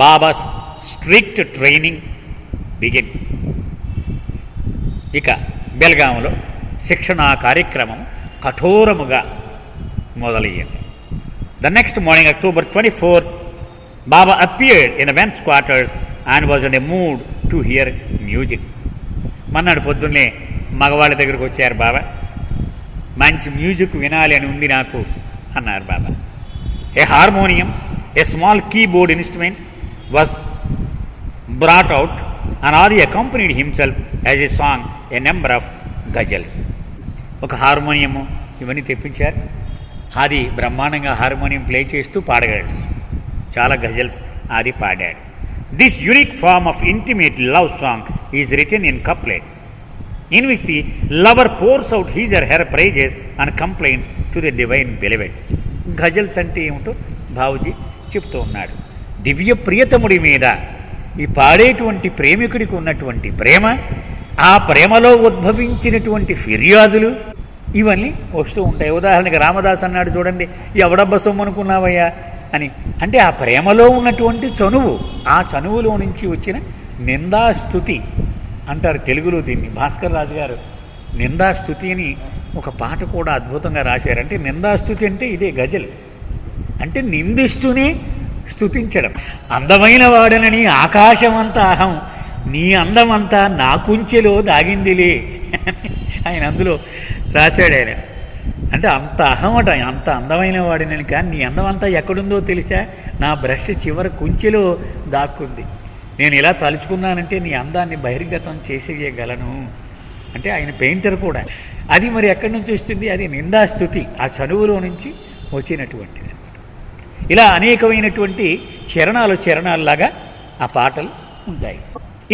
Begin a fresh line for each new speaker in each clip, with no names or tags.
Babas strict training begins. ఇక బెల్గాంలో శిక్షణా కార్యక్రమం కఠోరముగా మొదలయ్యింది. The next morning October 24th, Baba appeared in the men's quarters and was in a mood to hear music. మన్నాడు పొద్దున్నే మగవాళ్ళ దగ్గరకు వచ్చారు బాబా. మంచి మ్యూజిక్ వినాలి అని ఉంది నాకు అన్నారు Baba. A harmonium, a small keyboard instrument was brought out and Adi accompanied himself as he sang a number of ghazals. ఒక హార్మోనియము ఇవన్నీ తెప్పించారు. ఆది బ్రహ్మాండంగా హార్మోనియం ప్లే చేస్తూ పాడగాడు. చాలా గజల్స్ ఆది పాడాడు. This unique form of intimate love song is written in couplet in which the lover pours out his or her praises and complaints to the divine beloved. ఘజల్స్ అంటే ఏమిటో బాబుజీ చెప్తూ ఉన్నాడు. దివ్య ప్రియతముడి మీద ఈ పాడేటువంటి ప్రేమికుడికి ఉన్నటువంటి ప్రేమ, ఆ ప్రేమలో ఉద్భవించినటువంటి ఫిర్యాదులు ఇవన్నీ వస్తూ ఉంటాయి. ఉదాహరణకి రామదాస్ అన్నాడు చూడండి, ఎవడబ్బ సొమ్ము అనుకున్నావయ్యా అని. అంటే ఆ ప్రేమలో ఉన్నటువంటి చనువు, ఆ చనువులో నుంచి వచ్చిన నిందాస్తుతి అంటారు తెలుగులో దీన్ని. భాస్కర్ రాజు గారు నిందాస్తుతి అని ఒక పాట కూడా అద్భుతంగా రాశారు. అంటే నిందాస్తుతి అంటే ఇదే గజల్, అంటే నిందిస్తూనే స్తుతించడం. అందమైన వాడనని ఆకాశమంతా అహం, నీ అందమంతా నా కుంచెలో దాగిందిలే ఆయన అందులో రాశాడు ఆయన. అంటే అంత అహమట, అంత అందమైన వాడినని. కానీ నీ అందమంతా ఎక్కడుందో తెలుసా, నా బ్రష్ చివరి కుంచెలో దాక్కుంది. నేను ఇలా తలుచుకున్నానంటే నీ అందాన్ని బహిర్గతం చేసేయగలను అంటే ఆయన పెయింటర్ కూడా. అది మరి ఎక్కడి నుంచి వస్తుంది? అది నిందాస్తుతి, ఆ చనువులో నుంచి వచ్చినటువంటిది. ఇలా అనేకమైనటువంటి చరణాల్లాగా ఆ పాటలు ఉంటాయి.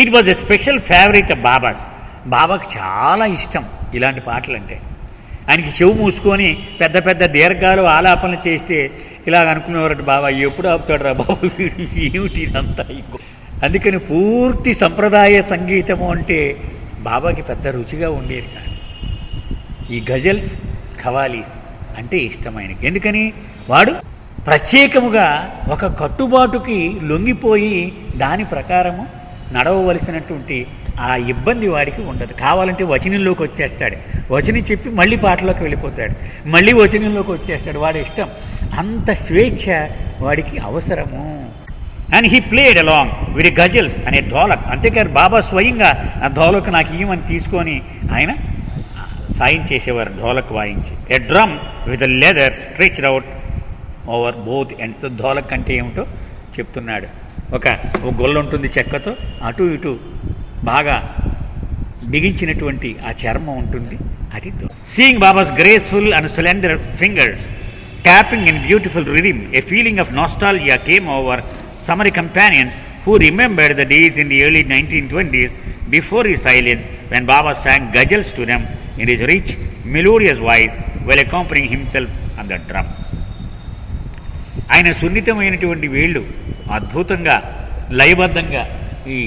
It was a special favourite of babas. బాబాకు చాలా ఇష్టం ఇలాంటి పాటలు అంటే. ఆయనకి చెవు మూసుకొని పెద్ద పెద్ద దీర్ఘాలు ఆలాపనలు చేస్తే ఇలాగ అనుకునేవారట, బాబా ఎప్పుడు ఆపుతాడు రా బాబు వీడు, ఏమిటి ఇదంతా. అందుకని పూర్తి సంప్రదాయ సంగీతము అంటే బాబాకి పెద్ద రుచిగా ఉండేది కాదు. ఈ గజల్స్, ఖవాలీస్ అంటే ఇష్టమైనది. ఎందుకని వాడు ప్రత్యేకముగా ఒక కట్టుబాటుకి లొంగిపోయి దాని ప్రకారము నడవవలసినటువంటి ఆ ఇబ్బంది వాడికి ఉండదు. కావాలంటే వచనంలోకి వచ్చేస్తాడు, వచనం చెప్పి మళ్ళీ పాటలోకి వెళ్ళిపోతాడు, మళ్ళీ వచనంలోకి వచ్చేస్తాడు. వాడి ఇష్టం, అంత స్వేచ్ఛ వాడికి అవసరము. And he played along with ghazals అనే ధోలక్. అంతేకాదు బాబా స్వయంగా ఆ ధోలక్ నాకు ఇవ్వమని తీసుకొని ఆయన సాయం చేసేవారు, ధోలక్ వాయించి. A drum with leather stretched out over both ends. Dholak అంటే ఏమిటో చెప్తున్నాడు. ఒక గొల్ల ఉంటుంది చెక్కతో, అటు ఇటు బాగా బిగించినటువంటి ఆ చర్మం ఉంటుంది, అది. Seeing Baba's graceful and slender fingers tapping in beautiful rhythm, a feeling of nostalgia came over Samari companions who remembered the days in the early 1920s before his silence, when Baba sang ghazals to them in his rich, melodious voice while accompanying himself on the drum. ఆయన సున్నితమైనటువంటి వేళ్ళు అద్భుతంగా లయబద్ధంగా ఈ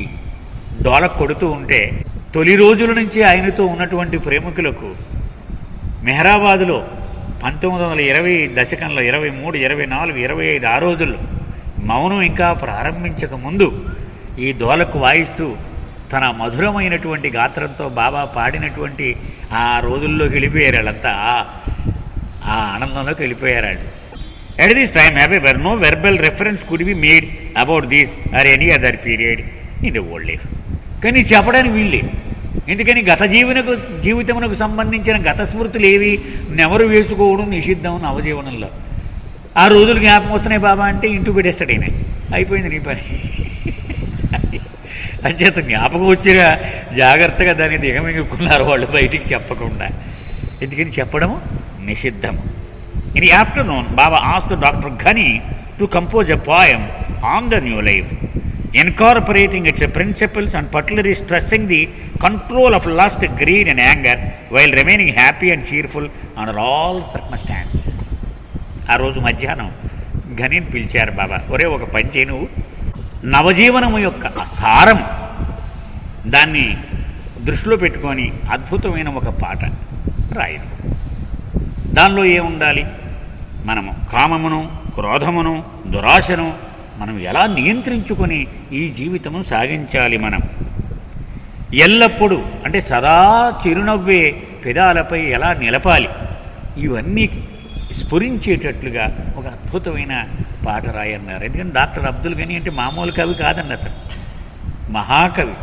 డోలక్ కొడుతూ ఉంటే, తొలి రోజుల నుంచి ఆయనతో ఉన్నటువంటి ప్రేమికులకు మెహరాబాదులో 1920 దశకంలో 23, 24, 25 ఆ రోజుల్లో మౌనం ఇంకా ప్రారంభించక ముందు ఈ డోలకు వాయిస్తూ తన మధురమైనటువంటి గాత్రంతో బాబా పాడినటువంటి ఆ రోజుల్లోకి వెళ్ళిపోయారు. వాళ్ళంతా ఆ ఆనందంలోకి వెళ్ళిపోయారు వాళ్ళు. At this time, however, no verbal reference could be made about this or any other period in the old life. కానీ చెప్పడానికి వీళ్ళే. ఎందుకని గత జీవితమునకు సంబంధించిన గత స్మృతులు ఏవి నెవరు వేసుకోవడం నిషిద్ధం నవజీవనంలో. ఆ రోజులు జ్ఞాపకం వస్తున్నాయి బాబా అంటే ఇంటికి పెట్టేస్తాడైనా, అయిపోయింది నీ పని. అంచేత జ్ఞాపకం వచ్చినా జాగ్రత్తగా దాన్ని దిగమింగుకున్నారు వాళ్ళు బయటికి చెప్పకుండా. ఎందుకని చెప్పడము నిషిద్ధము. In the afternoon, Baba asked Dr. Ghani to compose a poem on the new life, incorporating its principles and particularly stressing the control of lust, greed and anger while remaining happy and cheerful under all circumstances. ఆ రోజు మధ్యాహ్నం ఘనిని పిలిచారు బాబా. ఒరే ఒక పని చేయి, నువ్వు నవజీవనము యొక్క సారం దాన్ని దృష్టిలో పెట్టుకొని అద్భుతమైన ఒక పాట రాయను. దానిలో ఏముండాలి? మనము కామమును, క్రోధమును, దురాశను మనం ఎలా నియంత్రించుకొని ఈ జీవితము సాగించాలి. మనం ఎల్లప్పుడూ అంటే సదా చిరునవ్వే పెదాలపై ఎలా నిలపాలి, ఇవన్నీ స్ఫురించేటట్లుగా ఒక అద్భుతమైన పాట రాయన్నారు. ఎందుకంటే డాక్టర్ అబ్దుల్ గని అంటే మామూలు కవి కాదండి, అతను మహాకవి.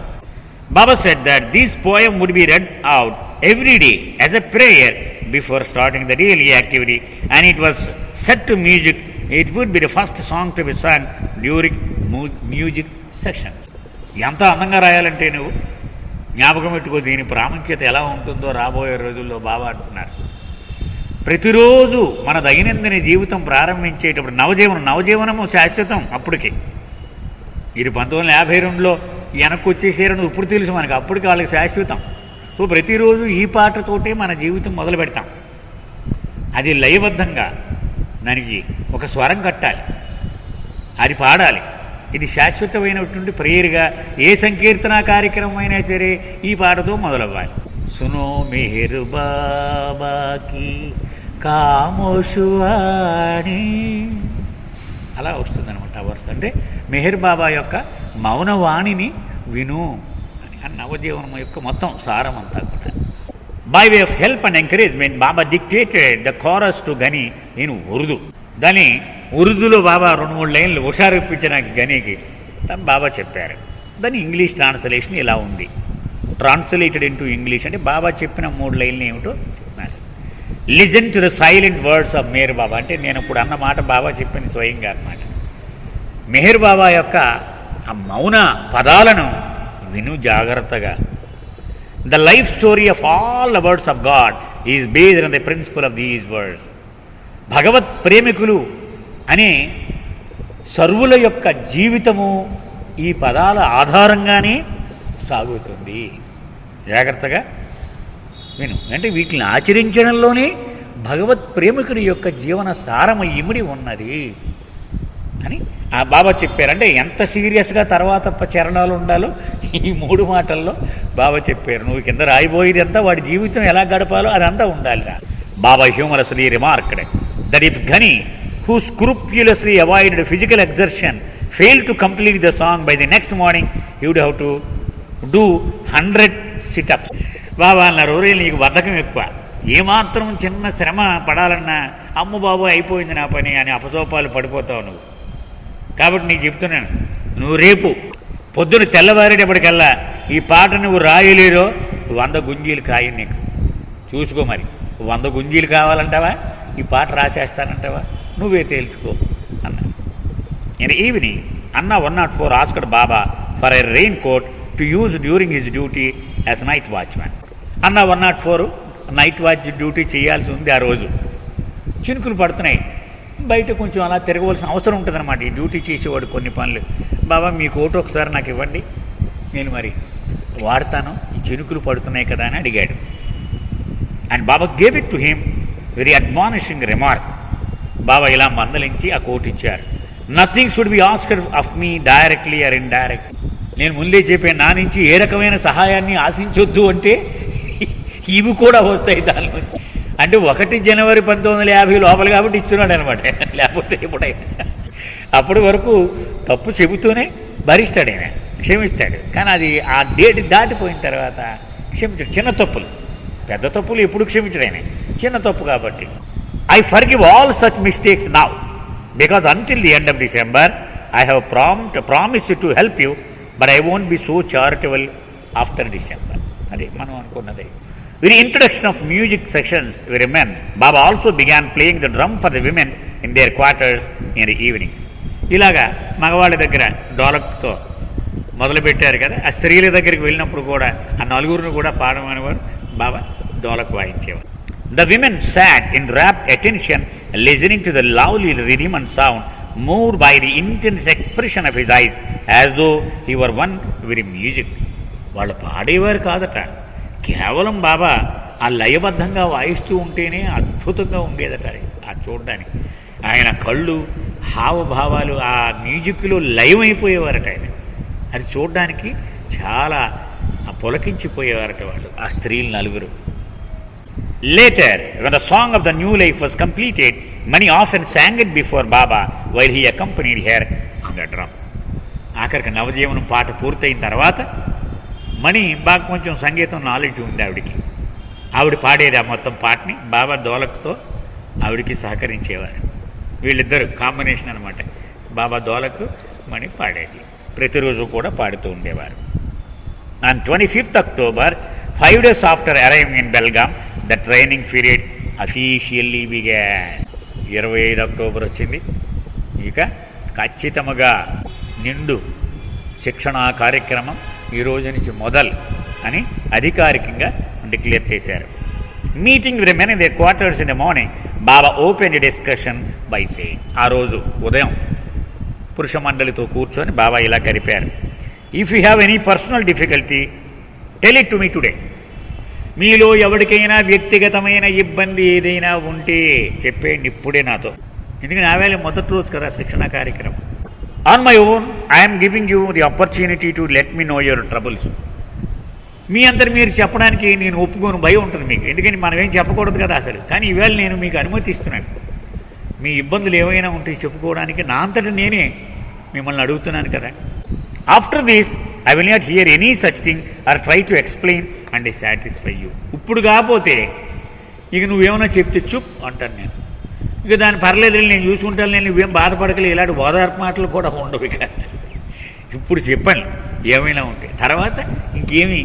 Baba said that this poem would be read out every day as a prayer before starting the daily activity, and it was set to music. It would be the first song to be sung during music session. ఎంత అందంగా రాయాలంటే నువ్వు జ్ఞాపకం పెట్టుకో, దీని ప్రాముఖ్యత ఎలా ఉంటుందో రాబోయే రోజుల్లో బాబా అంటున్నారు. ప్రతిరోజు మన దైనందిన జీవితం ప్రారంభించేటప్పుడు నవజీవనము శాశ్వతం. అప్పటికి ఇది 1952లో వెనక్కి వచ్చేసారని ఇప్పుడు తెలుసు మనకి, అప్పటికి వాళ్ళకి శాశ్వతం. సో ప్రతిరోజు ఈ పాటతోటే మన జీవితం మొదలు పెడతాం. అది లయబద్ధంగా దానికి ఒక స్వరం కట్టాలి, అది పాడాలి. ఇది శాశ్వతమైనటువంటి ప్రేయర్గా ఏ సంకీర్తన కార్యక్రమం అయినా సరే ఈ పాటతో మొదలవ్వాలి. సునో మెహర్ బాబాకి కామోషువాణి అలా వస్తుందన్నమాట ఆ వర్స్. అంటే మెహర్ బాబా యొక్క మౌనవాణిని విను అని నవజీవనం యొక్క మొత్తం సారం అంతా కూడా. By way of help and encouragement Baba dictated the chorus to గని ఇన్ ఉర్దూ. దాన్ని ఉర్దూలో బాబా 2-3 లైన్లు హుషారిప్పించడానికి గనికి బాబా చెప్పారు. దాని ఇంగ్లీష్ ట్రాన్స్లేషన్ ఇలా ఉంది, ట్రాన్స్లేటెడ్ ఇంటూ ఇంగ్లీష్. అంటే బాబా చెప్పిన 3 లైన్లు ఏమిటో చెప్తున్నారు. Listen to the silent words of Meher Baba. అంటే నేను ఇప్పుడు అన్న మాట బాబా చెప్పింది స్వయంగా అన్నమాట. మెహర్ బాబా యొక్క ఆ మౌన పదాలను విను జాగ్రత్తగా. The life story of all the words of God is based on the principle of these words. భగవత్ ప్రేమికులు అనే సర్వుల యొక్క జీవితము ఈ పదాల ఆధారంగానే సాగుతుంది. జాగ్రత్తగా విను. అంటే వీటిని ఆచరించడంలోనే భగవత్ ప్రేమికుడి యొక్క జీవన సారము ఇమిడి ఉన్నది అని ఆ బాబా చెప్పారు. అంటే ఎంత సీరియస్గా తర్వాత చరణాలు ఉండాలో ఈ 3 మాటల్లో బాబా చెప్పారు. నువ్వు కింద రాయిపోయేది అంతా వాడి జీవితం ఎలా గడపాలో అదంతా ఉండాలి. Baba humorously remarked that if Ghani, who scrupulously avoided physical exertion, failed to complete the song by the next morning, he would have to do 100 sit-ups. బాబా అన్నారు, నీకు బద్ధకం ఎక్కువ, ఏమాత్రం చిన్న శ్రమ పడాలన్నా అమ్మ బాబు అయిపోయింది నా పని అని అపసోపాలు పడిపోతావు నువ్వు. కాబట్టి నీకు చెప్తున్నాను, నువ్వు రేపు పొద్దున తెల్లవారేటప్పటికల్లా ఈ పాట నువ్వు రాయలేదో 100 గుంజీలు కాయి నీకు. చూసుకో మరి, 100 గుంజీలు కావాలంటావా, ఈ పాట రాసేస్తానంటావా, నువ్వే తేల్చుకో అన్న. In evening Anna 104 asked Baba for a rain coat to use during his duty as night watchman. Anna 104 night watch duty చేయాల్సి ఉంది. ఆ రోజు చినుకులు పడుతున్నాయి, బయట కొంచెం అలా తిరగవలసిన అవసరం ఉంటుందన్నమాట ఈ డ్యూటీ చేసేవాడు కొన్ని పనులు. బాబా మీ కోట్ ఒకసారి నాకు ఇవ్వండి, నేను మరి వాడతాను, ఈ చినుకులు పడుతున్నాయి కదా అని అడిగాడు. And Baba gave it to him very admonishing remark. Baba ఇలా మందలించి ఆ కోట్ ఇచ్చారు. Nothing should be asked of me directly or indirect. నేను ముందే చెప్పాను, నా నుంచి ఏ రకమైన సహాయాన్ని ఆశించొద్దు అంటే ఇవి కూడా వస్తాయి దాని నుంచి. అంటే 1 జనవరి 1950 లోపల కాబట్టి ఇస్తున్నాడు అనమాట, లేకపోతే ఎప్పుడైనా అప్పటి వరకు తప్పు చెబుతూనే భరిస్తాడు ఆయన, క్షమిస్తాడు. కానీ అది ఆ డేట్ దాటిపోయిన తర్వాత క్షమించాడు. చిన్న తప్పులు, పెద్ద తప్పులు ఎప్పుడు క్షమించడు ఆయన, చిన్న తప్పు కాబట్టి. I forgive all such mistakes now because until the end of December I have promised to help you but I won't be so charitable after December. అదే మనం అనుకున్నది. With the introduction of music sections with men, Baba also began playing the drum for the women in their quarters in the evenings. ఇలాగా మగవాళ్ళ దగ్గర డోలక్తో మొదలుపెట్టారు కదా, ఆ స్త్రీల దగ్గరికి వెళ్ళినప్పుడు కూడా ఆ 4 కూడా పాడమనేవారు, బాబా dholak వాయించేవారు. The women sat in rapt attention listening to the lovely rhythm and sound, moved by the intense expression of his eyes as though he were one with music. వాళ్ళు పాడేవారు కాదట, కేవలం బాబా ఆ లయబద్ధంగా వాయిస్తూ ఉంటేనే అద్భుతంగా ఉండేదట ఆ చూడడానికి. ఆయన కళ్ళు హావభావాలు ఆ మ్యూజిక్లో లయమైపోయేవారట ఆయన. అది చూడడానికి చాలా పులకించిపోయేవారట వాళ్ళు ఆ స్త్రీలు 4. Later, when the song of the new life was completed, many often sang it before Baba while he accompanied her on the drum. ఆఖరికి నవజీవనం పాట పూర్తయిన తర్వాత మణి బాగా కొంచెం సంగీతం నాలెడ్జ్ ఉంది ఆవిడికి. ఆవిడ పాడేది ఆ మొత్తం పాటని. బాబా దోలక్తో ఆవిడికి సహకరించేవారు. వీళ్ళిద్దరు కాంబినేషన్ అనమాట. బాబా దోలకు మణి పాడేది. ప్రతిరోజు కూడా పాడుతూ ఉండేవారు. On 25th October, 5 days after arriving in Belgaum, the training period officially began. 25 October వచ్చింది. ఇక ఖచ్చితంగా నిండు శిక్షణా కార్యక్రమం ఈ రోజు నుంచి మొదలు అని అధికారికంగా డిక్లేర్ చేశారు. Meeting with men in there quarters in the morning, Baba open the discussion by saying. ఆ రోజు ఉదయం పురుష మండలితో కూర్చొని బాబా ఇలా గడిపారు. If you have any personal difficulty tell it to me today. మీలో ఎవరికైనా వ్యక్తిగతమైన ఇబ్బంది ఏదైనా ఉంటే చెప్పేయండి ఇప్పుడే నాతో. ఎందుకంటే నా వేళ మొదటి రోజు కదా శిక్షణ కార్యక్రమం. On my own I'm giving you the opportunity to let me know your troubles. మీ అందరు మీరు చెప్పడానికి నేను ఒప్పుకోను, భయం ఉంటుంది మీకు. ఎందుకని మనం ఏం చెప్పకూడదు కదా అసలు. కానీ ఈవేళ నేను మీకు అనుమతి ఇస్తున్నాను. మీ ఇబ్బందులు ఏమైనా ఉంటే చెప్పుకోవడానికి నా అంతటా నేనే మిమ్మల్ని అడుగుతున్నాను కదా. After this I will not here any such thing or try to explain and satisfy you. ఇప్పుడు కాకపోతే ఇక నువ్వేమైనా చెప్తే చుప్ అంటాను నేను. ఇక దాన్ని పర్లేదు నేను చూసుకుంటాను, నేను నువ్వేం బాధపడకలే, ఇలాంటి ఓదార్పు మాటలు కూడా ఉండవు. ఇక ఇప్పుడు చెప్పండి ఏమైనా ఉంటే. తర్వాత ఇంకేమి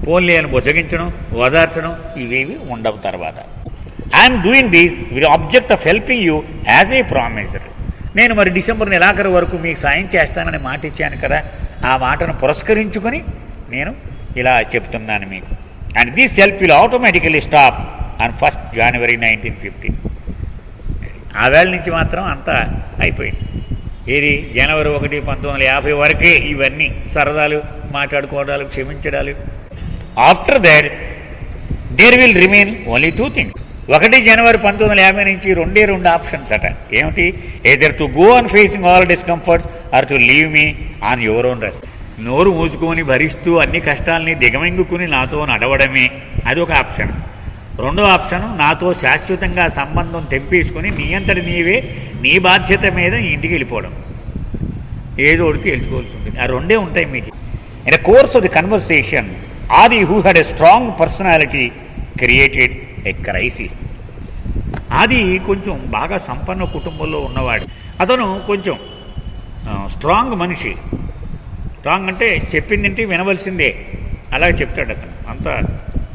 ఫోన్లే అని బుజ్జగించడం, ఓదార్చడం ఇవేవి ఉండవు తర్వాత. I'm doing this with object of helping you as a promissory. నేను మరి డిసెంబర్ నెలాఖరు వరకు మీకు సాయం చేస్తానని మాట ఇచ్చాను కదా, ఆ మాటను పురస్కరించుకొని నేను ఇలా చెప్తున్నాను మీకు. And this help will automatically stop on 1st January 1950. ఆ వేళ నుంచి మాత్రం అంతా అయిపోయింది. ఏది జనవరి 1, 1950 వరకే ఇవన్నీ సరదాలు, మాట్లాడుకోవడాలు, క్షమించడాలు. After that there will remain only 2 things. 1 జనవరి 1950 నుంచి 2 ఆప్షన్స్ అట. ఏమిటి? Either to go on facing all discomforts or to leave me on your own rest. నోరు మూసుకొని భరిస్తూ అన్ని కష్టాలని దిగమింగుకుని నాతో నడవడమే, అది ఒక ఆప్షన్. 2వ ఆప్షన్ నాతో శాశ్వతంగా సంబంధం తెంపేసుకుని నీ అంతటి నీవే నీ బాధ్యత మీద ఇంటికి వెళ్ళిపోవడం. ఏదో ఒకటి తెలుసుకోవాల్సి ఉంటుంది. ఆ 2 ఉంటాయి మీకు. In the course of the conversation, Adi who had a strong personality created a crisis. Adi కొంచెం బాగా సంపన్న కుటుంబంలో ఉన్నవాడు. అతను కొంచెం స్ట్రాంగ్ మనిషి. స్ట్రాంగ్ అంటే చెప్పిందంటే వినవలసిందే అలా చెప్తాడు అతను. అంత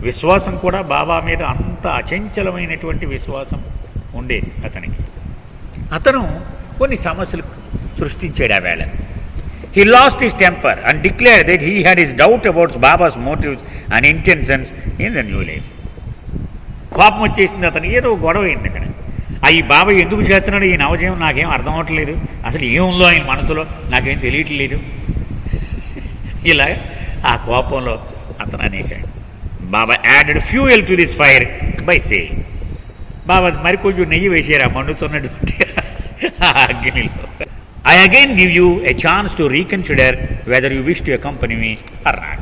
విశ్వాసం కూడా బాబా మీద అంత అచంచలమైనటువంటి విశ్వాసం ఉండేది అతనికి. అతను కొన్ని సమస్యలు సృష్టించాడు ఆ వేళ. He lost his temper and declared that he had his doubt about Baba's motives and intentions in the new life. కోపం వచ్చేసింది అతను. ఏదో గొడవ అయింది అక్కడ. ఈ బాబా ఎందుకు చేస్తున్నాడు ఈ నవజీవం నాకేం అర్థం అవట్లేదు, అసలు ఏముందో ఆయన మనసులో నాకేం తెలియట్లేదు. ఇలా ఆ కోపంలో అతను అనేశాడు. Baba added fuel to this fire by saying. Baba మరి కొంచెం నెయ్యి వేసారు ఆ మండుతున్నటువంటి అగ్నిలో. I again give you a chance to reconsider whether you wish to accompany me or not.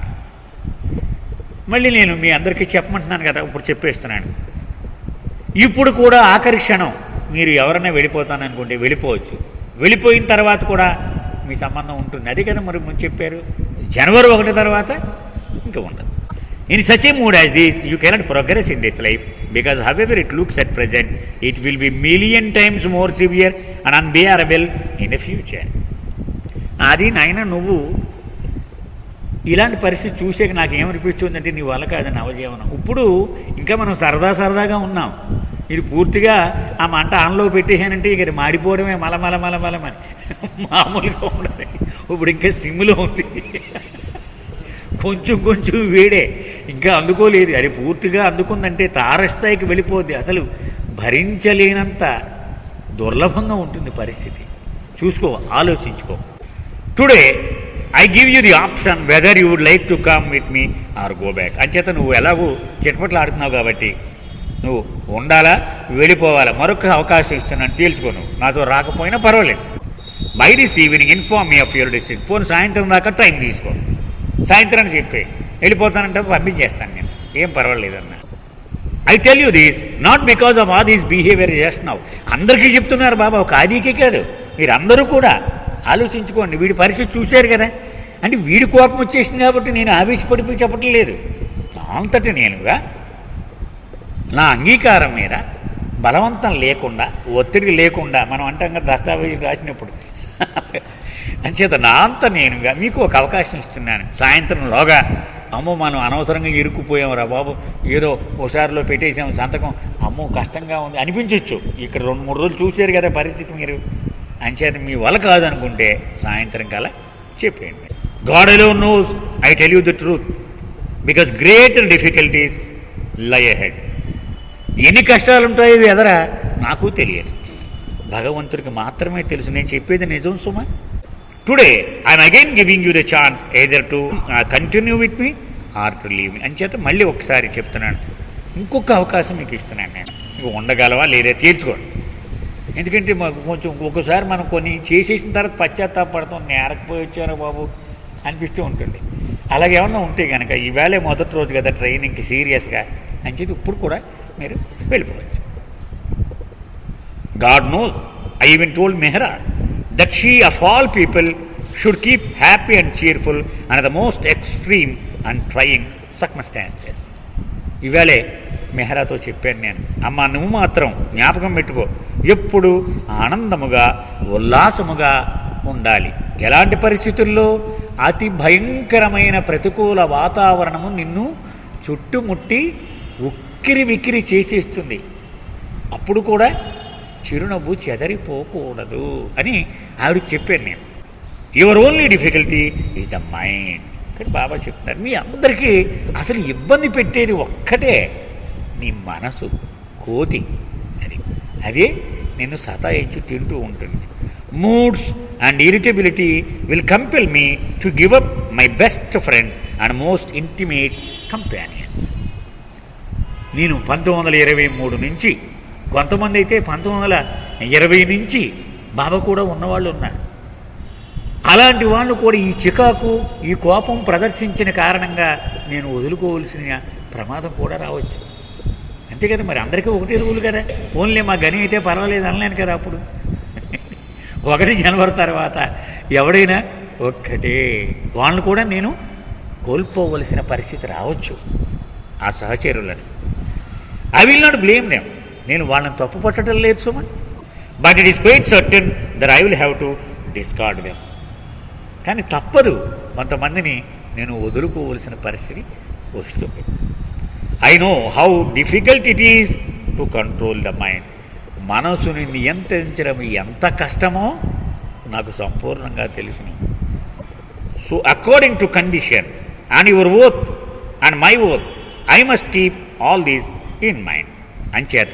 మళ్ళీ నేను మీ అందరికీ చెప్పమంటున్నాను కదా, ఇప్పుడు చెప్పేస్తున్నాను. ఇప్పుడు కూడా ఆఖరి క్షణం మీరు ఎవరైనా వెళ్ళిపోతాననుకుంటే వెళ్ళిపోవచ్చు. వెళ్ళిపోయిన తర్వాత కూడా మీ సంబంధం ఉంటుంది. అది కదా మరి ముందు చెప్పారు. జనవరి 1 తర్వాత ఇంకా ఉండదు. In such a mood as this, you cannot progress in this life, because however it looks at present, it will be million times more severe and unbearable in the future. అది నాయన నువ్వు ఇలాంటి పరిస్థితి చూసాక నాకు ఏమనిపించిందంటే నీ వల్ల కాదు నవజీవనం. ఇప్పుడు ఇంకా మనం సరదాగా ఉన్నాం. ఇది పూర్తిగా ఆ మంట ఆన్లో పెట్టేసానంటే ఇక మాడిపోవడమే మలమని మామూలుగా ఉండదు. ఇప్పుడు ఇంకా సిమ్లో ఉంది. కొంచెం వేడే ఇంకా అందుకోలేదు. అది పూర్తిగా అందుకుందంటే తారస్థాయికి వెళ్ళిపోద్ది. అసలు భరించలేనంత దుర్లభంగా ఉంటుంది పరిస్థితి. చూసుకో, ఆలోచించుకో. Today I give you the option whether you would like to come with me or go back. అంచేత నువ్వు ఎలాగూ చిటపట్లు ఆడుతున్నావు కాబట్టి నువ్వు ఉండాలా వెళ్ళిపోవాలా మరొక అవకాశం ఇస్తున్నాను, తేల్చుకో. నాతో రాకపోయినా పర్వాలేదు. By this evening inform me of your decision. పోను సాయంత్రం దాకా టైం తీసుకో. సాయంత్రాన్ని చెప్పి వెళ్ళిపోతానంటే పంపించేస్తాను నేను, ఏం పర్వాలేదు అన్న. I tell you this not because of all these behaviour just now. అందరికీ చెప్తున్నారు బాబా, ఒక ఆదికే కాదు, మీరందరూ కూడా ఆలోచించుకోండి. వీడి పరిస్థితి చూశారు కదా. అంటే వీడి కోపం వచ్చేసింది కాబట్టి నేను ఆవేశపడిపోయి చెప్పటం లేదు. నా అంతటి నేనుగా నా అంగీకారం మీద బలవంతం లేకుండా, ఒత్తిడి లేకుండా, మనం అంటాం కదా దస్తావేజీలు రాసినప్పుడు అంచేత నా అంత నేనుగా మీకు ఒక అవకాశం ఇస్తున్నాను. సాయంత్రంలోగా అమ్మో మనం అనవసరంగా ఇరుక్కుపోయాం బాబు, ఏదో హుషారులో పెట్టేసాము సంతకం, అమ్మో కష్టంగా ఉంది అనిపించవచ్చు. ఇక్కడ 2-3 రోజులు చూశారు కదా పరిస్థితి మీరు. అంచేత మీ వల్ల కాదనుకుంటే సాయంత్రం కల్లా చెప్పేయండి. God alone knows, I tell you the truth, because greater difficulties lie ahead. ఎన్ని కష్టాలు ఉంటాయో ఎదరా నాకు తెలియదు, భగవంతుడికి మాత్రమే తెలుసు. నేను చెప్పేది నిజం సుమా. Today I'm again giving you the chance either to continue with me or to leave me. అంచేత మళ్ళీ ఒకసారి చెప్తున్నాను, ఇంకొక అవకాశం మీకు ఇస్తున్నాను. నేను ఇంక ఉండగలవా లేదా తీర్చుకోండి. ఎందుకంటే మాకు కొంచెం ఒకసారి మనం కొన్ని చేసేసిన తర్వాత పశ్చాత్తాపడతాం, నేరకపోయి వచ్చారో బాబు అనిపిస్తూ ఉంటుంది. అలాగేమన్నా ఉంటే కనుక ఈవేళ మొదటి రోజు కదా ట్రైనింగ్కి సీరియస్గా అని చెప్పి ఇప్పుడు కూడా మీరు వెళ్ళిపోవచ్చు. God knows, I even told Mehra that she of all people should keep happy and cheerful under the most extreme and trying circumstances. ఈవేళే మెహరాతో చెప్పాను నేను, అమ్మ నువ్వు మాత్రం జ్ఞాపకం పెట్టుకో, ఎప్పుడు ఆనందముగా ఉల్లాసముగా ఉండాలి. ఎలాంటి పరిస్థితుల్లో? అతి భయంకరమైన ప్రతికూల వాతావరణము నిన్ను చుట్టుముట్టి ఉక్కిరి విక్కిరి చేసేస్తుంది. అప్పుడు కూడా చిరునవ్వు చెదరిపోకూడదు అని ఆవిడకి చెప్పాను నేను. Your only difficulty is the mind. కానీ బాబా చెప్తున్నారు, మీ అందరికీ అసలు ఇబ్బంది పెట్టేది ఒక్కటే, నీ మనసు కోతి. అదే నిన్ను సతాయించి తింటూ ఉంటుంది. Moods and irritability will compel me to give up my best friends and most intimate companions. నేను 1923 నుంచి, కొంతమంది అయితే 1920 నుంచి బాబా కూడా ఉన్నవాళ్ళు ఉన్నారు. అలాంటి వాళ్ళు కూడా ఈ చికాకు, ఈ కోపం ప్రదర్శించిన కారణంగా నేను వదులుకోవాల్సిన ప్రమాదం కూడా రావచ్చు. అంతే కదా, మరి అందరికీ ఒకటే రూలు కదా. ఓన్లీ మా గని అయితే పర్వాలేదు అనలేను కదా. అప్పుడు 1 జనవరి తర్వాత ఎవడైనా ఒక్కటే, వాళ్ళని కూడా నేను కోల్పోవలసిన పరిస్థితి రావచ్చు ఆ సహచరులని. I will not blame them, నేను వాళ్ళని తప్పు పట్టడం లేదు సుమా. But it is quite certain that I will have to discard them. కానీ తప్పదు, కొంతమందిని నేను వదులుకోవలసిన పరిస్థితి వస్తుంది. I know how difficult it is to control the mind. మనసుని నియంత్రించడం ఎంత కష్టమో నాకు సంపూర్ణంగా తెలుసును. So according to condition and your oath and my oath I must keep all these in mind. అంచేత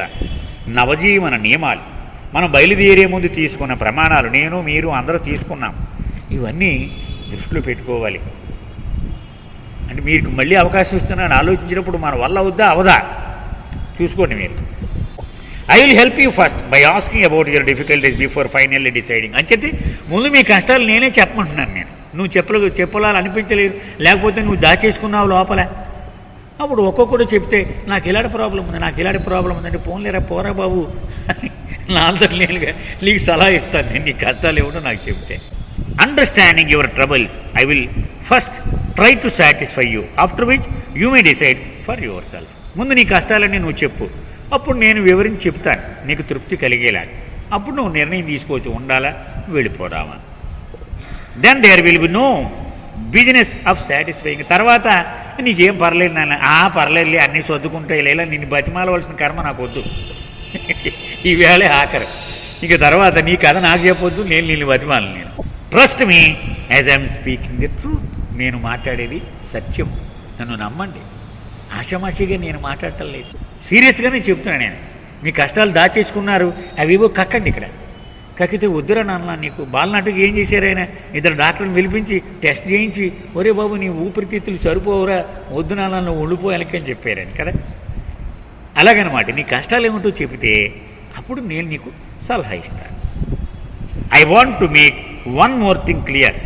నవజీవన నియమాలు, మనం బయలుదేరే ముందు తీసుకున్న ప్రమాణాలు, నేను మీరు అందరూ తీసుకున్నాం, ఇవన్నీ దృష్టిలో పెట్టుకోవాలి. అంటే మీకు మళ్ళీ అవకాశం ఇస్తున్నాను, ఆలోచించినప్పుడు మన వల్ల అవుద్దా అవదా చూసుకోండి మీరు. I will help you first by asking about your difficulties before finally deciding. అంచేతే ముందు మీ కష్టాలు నేనే చెప్పమంటున్నాను నేను. నువ్వు చెప్పాలని అనిపించలేదు, లేకపోతే నువ్వు దాచేసుకున్నావు లోపల. అప్పుడు ఒక్కొక్కడు చెప్తే నాకు ఇలాంటి ప్రాబ్లం ఉంది, నాకు ఇలాంటి ప్రాబ్లం ఉందంటే పోన్లేరా పోరా బాబు అని నా అందరు నేనుగా నీకు సలహా ఇస్తాను. నేను నీ కష్టాలు ఏమిటో నాకు చెప్తే. Understanding your troubles I will first try to satisfy you, after which you may decide for your self. ముందు నీ కష్టాలన్నీ నువ్వు చెప్పు, అప్పుడు నేను వివరించి చెప్తాను నీకు తృప్తి కలిగేలా. అప్పుడు నువ్వు నిర్ణయం తీసుకోవచ్చు, ఉండాలా వెళ్ళిపోరావా. Then there will be no business of satisfying. తర్వాత నీకేం పర్లేదు నాన్న, పర్లేదులే అన్నీ సర్దుకుంటే ఇలా నిన్ను బతిమాలవలసిన కర్మ నాకు వద్దు, ఈవేళే ఆఖరు, ఇక తర్వాత నీ కథ నాకు చెప్పొద్దు, నేను నిన్ను బతిమాలను. నేను trust me as I'm speaking the truth. నేను మాట్లాడేది సత్యం, నన్ను నమ్మండి. ఆషామాషిగా నేను మాట్లాడటం లేదు, సీరియస్గానే చెప్తున్నాను. నేను మీ కష్టాలు దాచేసుకున్నారు, అవివో కక్కండి. ఇక్కడ కక్కితే వద్దురా నాన్న, నీకు బాలనాటుకు ఏం చేశారు ఆయన, 2 డాక్టర్ని పిలిపించి టెస్ట్ చేయించి, ఒరే బాబు నీ ఊపిరితిత్తులు సరిపోవురా, వద్దు నాన్న నువ్వు ఉండిపోయాలని చెప్పారని కదా. అలాగనమాట, నీ కష్టాలు ఏమిటో చెబితే అప్పుడు నేను నీకు సలహా ఇస్తాను. I want to make one more thing clear.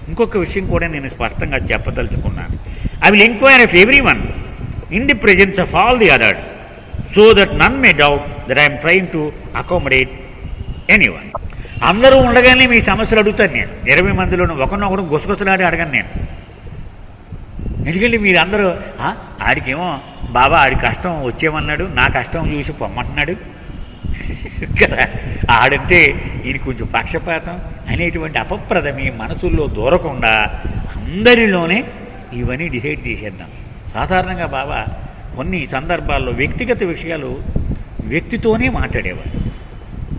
ఇంకొక విషయం కూడా నేను స్పష్టంగా చెప్పదలుచుకున్నాను. I will enquire of every one in the presence of all the others so that none may doubt that I'm trying to accommodate anyone. అందరూ ఉండగానే మీ సమస్యలు అడుగుతాను నేను. 20 మందిలోనూ ఒకరినొకరు గుసగుసలాడి అడగను నేను. ఎందుకంటే మీరు అందరూ ఆడికేమో బాబా ఆడి కష్టం వచ్చేమన్నాడు, నా కష్టం చూసి పొమ్మంటున్నాడు కదా, ఆడంటే ఈయన కొంచెం పక్షపాతం అనేటువంటి అపప్రద మీ మనసుల్లో దూరకుండా అందరిలోనే ఇవన్నీ డిసైడ్ చేసేద్దాం. సాధారణంగా బాబా కొన్ని సందర్భాల్లో వ్యక్తిగత విషయాలు వ్యక్తితోనే మాట్లాడేవాడు.